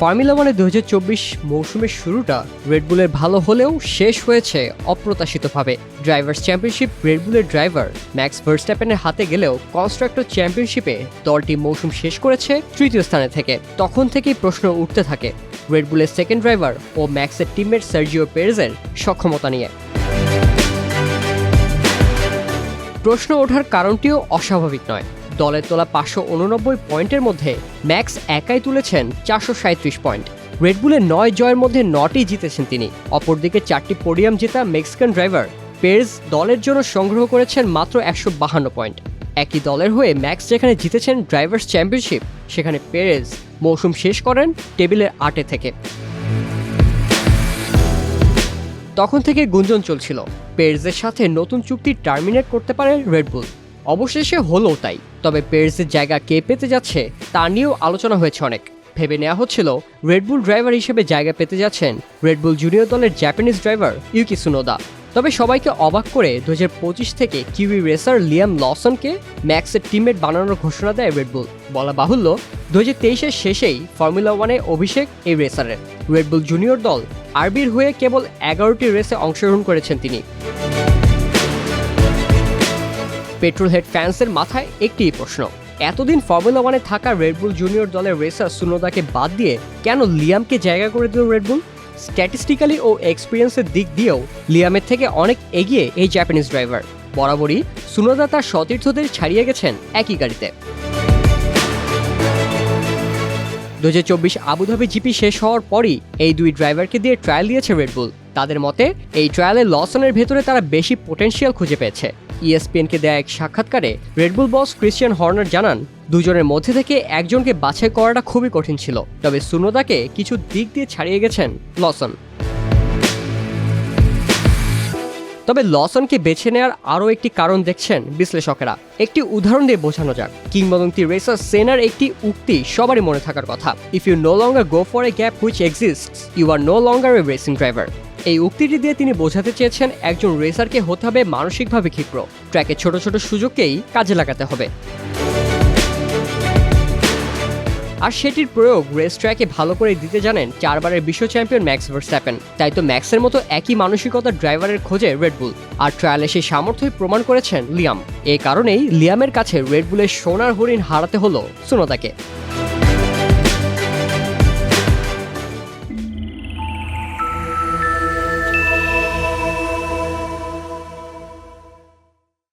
Formula ওয়ানে 2024 মৌসুমের শুরুটা রেডবুলের ভালো হলেও শেষ হয়েছে অপ্রত্যাশিতভাবে। ড্রাইভার্স চ্যাম্পিয়নশিপ রেডবুলের ড্রাইভার ম্যাক্স ভার্স্ট্যাপেনের হাতে গেলেও কনস্ট্রাক্টর চ্যাম্পিয়নশিপে দলটি মৌসুম শেষ করেছে তৃতীয় স্থানে থেকে। তখন থেকেই প্রশ্ন উঠতে থাকে রেডবুলের সেকেন্ড ড্রাইভার ও ম্যাক্সের টিমমেট সার্জিও পেরেজের সক্ষমতা নিয়ে। প্রশ্ন ওঠার কারণটিও অস্বাভাবিক নয়। দলের তোলা 589 পয়েন্টের মধ্যে ম্যাক্স একাই তুলেছেন 437 পয়েন্ট। রেডবুলের 9 জয়ের মধ্যে 9টি জিতেছেন তিনি। অপরদিকে 4টি পোডিয়াম জেতা মেক্সিকান ড্রাইভার পেরেজ দলের জন্য সংগ্রহ করেছেন মাত্র 152 পয়েন্ট। একই দলের হয়ে ম্যাক্স যেখানে জিতেছেন ড্রাইভার্স চ্যাম্পিয়নশিপ, সেখানে পেরেজ মৌসুম শেষ করেন টেবিলের 8 থেকে। তখন থেকে গুঞ্জন চলছিল পেরেজের সাথে নতুন চুক্তি টার্মিনেট করতে পারে রেডবুল। অবশেষে হলো তাই। তবে পেরেজের জায়গা কে পেতে যাচ্ছে তা নিয়েও আলোচনা হয়েছে অনেক। ভেবে নেওয়া হচ্ছিল রেডবুল ড্রাইভার হিসেবে জায়গা পেতে যাচ্ছেন রেডবুল জুনিয়র দলের জাপানিজ ড্রাইভার ইউকি সুনোদা। তবে সবাইকে অবাক করে 2025 থেকে কিউই রেসার লিয়াম লসনকে ম্যাক্সের টিমমেট বানানোর ঘোষণা দেয় রেডবুল। বলা বাহুল্য 2023-এর শেষেই ফর্মুলা ওয়ানে অভিষেক এই রেসারের। রেডবুল জুনিয়র দল আরবির হয়ে কেবল 11টি রেসে অংশগ্রহণ করেছেন তিনি। পেট্রোল হেড ফ্যান্সের মাথায় একটি প্রশ্ন, এতদিন ফর্মুলা ওয়ানে থাকা রেডবুল জুনিয়র দলের রেসার সুনোদাকে বাদ দিয়ে কেন লিয়ামকে জায়গা করে দিল রেডবুল? স্ট্যাটিস্টিক্যালি ও এক্সপিরিয়েন্সের দিক দিয়েও লিয়ামের থেকে অনেক এগিয়ে এই জাপানিজ ড্রাইভার। বরাবরই সুনোদা তার সতীর্থদের ছাড়িয়ে গেছেন একই গাড়িতে। 2024 আবুধাবি জিপি শেষ হওয়ার পরই এই দুই ড্রাইভারকে দিয়ে ট্রায়াল দিয়েছে রেডবুল। তাদের মতে এই ট্রায়ালে লসনের ভেতরে তারা বেশি পোটেনশিয়াল খুঁজে পেয়েছে। ইএসপিএনকে দেয়া এক সাক্ষাৎকারে রেডবুল বস ক্রিশ্চিয়ান হর্নার জানান, দুজনের মধ্যে থেকে একজনকে বাছাই করাটা খুবই কঠিন ছিল, তবে সুনোদাকে কিছু দিক দিয়ে ছাড়িয়ে গেছেন লসন। তবে লসনকে বেছে নেওয়ার আরও একটি কারণ দেখছেন বিশ্লেষকেরা। একটি উদাহরণ দিয়ে বোঝানো যাক। কিংবদন্তি রেসার সেনার একটি উক্তি সবারই মনে থাকার কথা, if you no longer go for a gap which exists you are no longer a racing driver. এই উক্তিটি দিয়ে তিনি বোঝাতে চেয়েছেন একজন রেসারকে হতে হবে মানসিকভাবে ক্ষিপ্র। ট্র্যাকে ছোট ছোট সুযোগকেই কাজে লাগাতে হবে, আর সেটির প্রয়োগ রেস ট্র্যাকে ভালো করে দিতে জানেন 4 বারের বিশ্ব চ্যাম্পিয়ন ম্যাক্স ভার্স্ট্যাপেন। তাই তো ম্যাক্সের মতো একই মানসিকতার ড্রাইভারের খোঁজে রেডবুল, আর ট্রায়ালে সেই সামর্থ্যই প্রমাণ করেছেন লিয়াম। এই কারণেই লিয়ামের কাছে রেডবুলের সোনার হরিণ হারাতে হলো সুনোদাকে।